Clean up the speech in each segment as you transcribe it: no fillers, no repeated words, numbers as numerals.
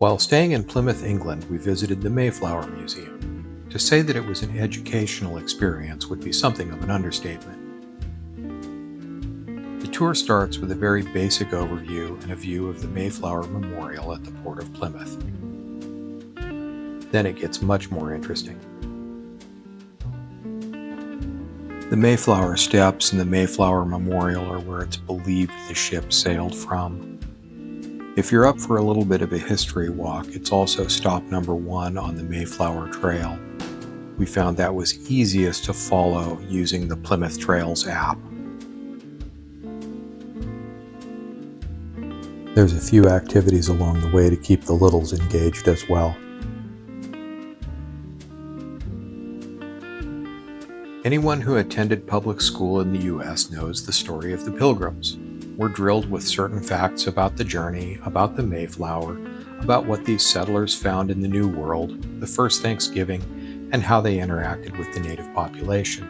While staying in Plymouth, England, we visited the Mayflower Museum. To say that it was an educational experience would be something of an understatement. The tour starts with a very basic overview and a view of the Mayflower Memorial at the Port of Plymouth. Then it gets much more interesting. The Mayflower Steps and the Mayflower Memorial are where it's believed the ship sailed from. If you're up for a little bit of a history walk, it's also stop number 1 on the Mayflower Trail. We found that was easiest to follow using the Plymouth Trails app. There's a few activities along the way to keep the littles engaged as well. Anyone who attended public school in the U.S. knows the story of the Pilgrims. We're drilled with certain facts about the journey, about the Mayflower, about what these settlers found in the New World, the first Thanksgiving, and how they interacted with the native population.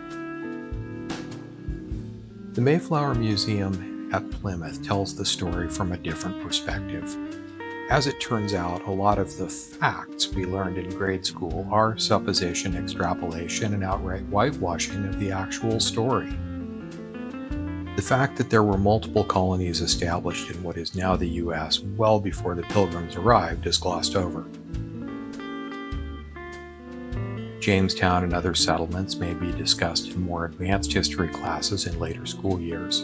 The Mayflower Museum at Plymouth tells the story from a different perspective. As it turns out, a lot of the facts we learned in grade school are supposition, extrapolation, and outright whitewashing of the actual story. The fact that there were multiple colonies established in what is now the U.S. well before the Pilgrims arrived is glossed over. Jamestown and other settlements may be discussed in more advanced history classes in later school years.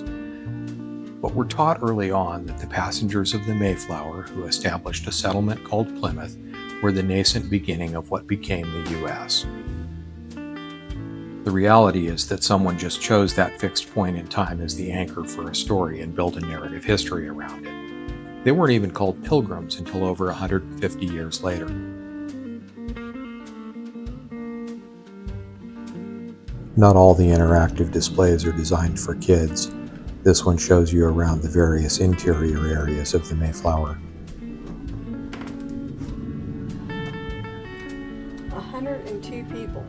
But we're taught early on that the passengers of the Mayflower, who established a settlement called Plymouth, were the nascent beginning of what became the U.S. The reality is that someone just chose that fixed point in time as the anchor for a story and built a narrative history around it. They weren't even called pilgrims until over 150 years later. Not all the interactive displays are designed for kids. This one shows you around the various interior areas of the Mayflower. 102 people.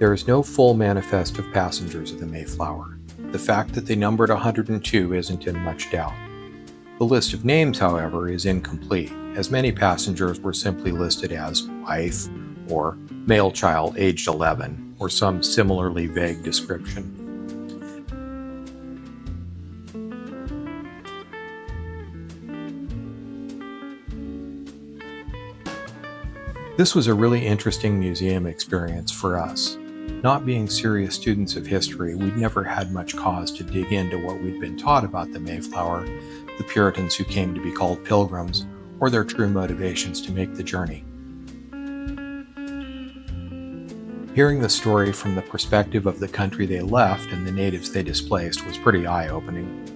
There is no full manifest of passengers of the Mayflower. The fact that they numbered 102 isn't in much doubt. The list of names, however, is incomplete, as many passengers were simply listed as wife or male child aged 11, or some similarly vague description. This was a really interesting museum experience for us. Not being serious students of history, we'd never had much cause to dig into what we'd been taught about the Mayflower, the Puritans who came to be called pilgrims, or their true motivations to make the journey. Hearing the story from the perspective of the country they left and the natives they displaced was pretty eye-opening.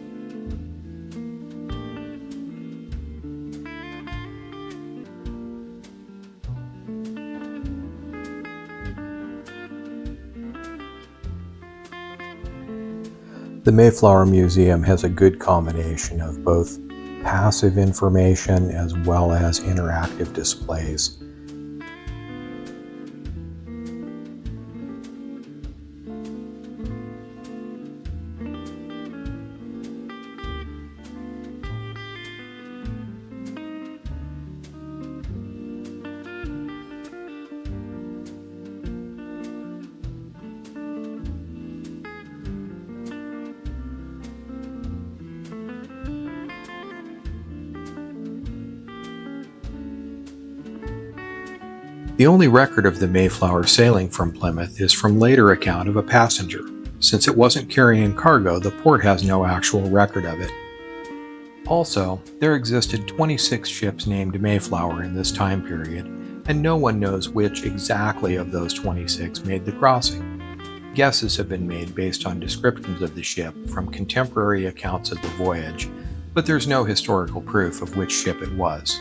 The Mayflower Museum has a good combination of both passive information as well as interactive displays. The only record of the Mayflower sailing from Plymouth is from later account of a passenger. Since it wasn't carrying cargo, the port has no actual record of it. Also, there existed 26 ships named Mayflower in this time period, and no one knows which exactly of those 26 made the crossing. Guesses have been made based on descriptions of the ship from contemporary accounts of the voyage, but there's no historical proof of which ship it was.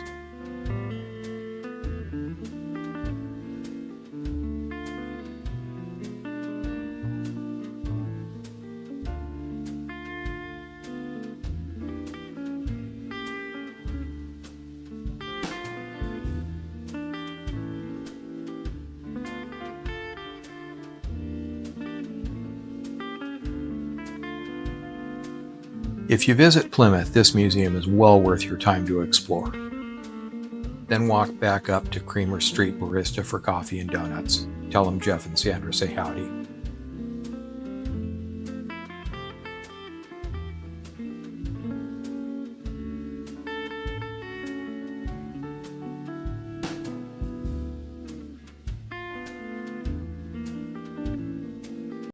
If you visit Plymouth, this museum is well worth your time to explore. Then walk back up to Creamer Street Barista for coffee and donuts. Tell them Jeff and Sandra say howdy.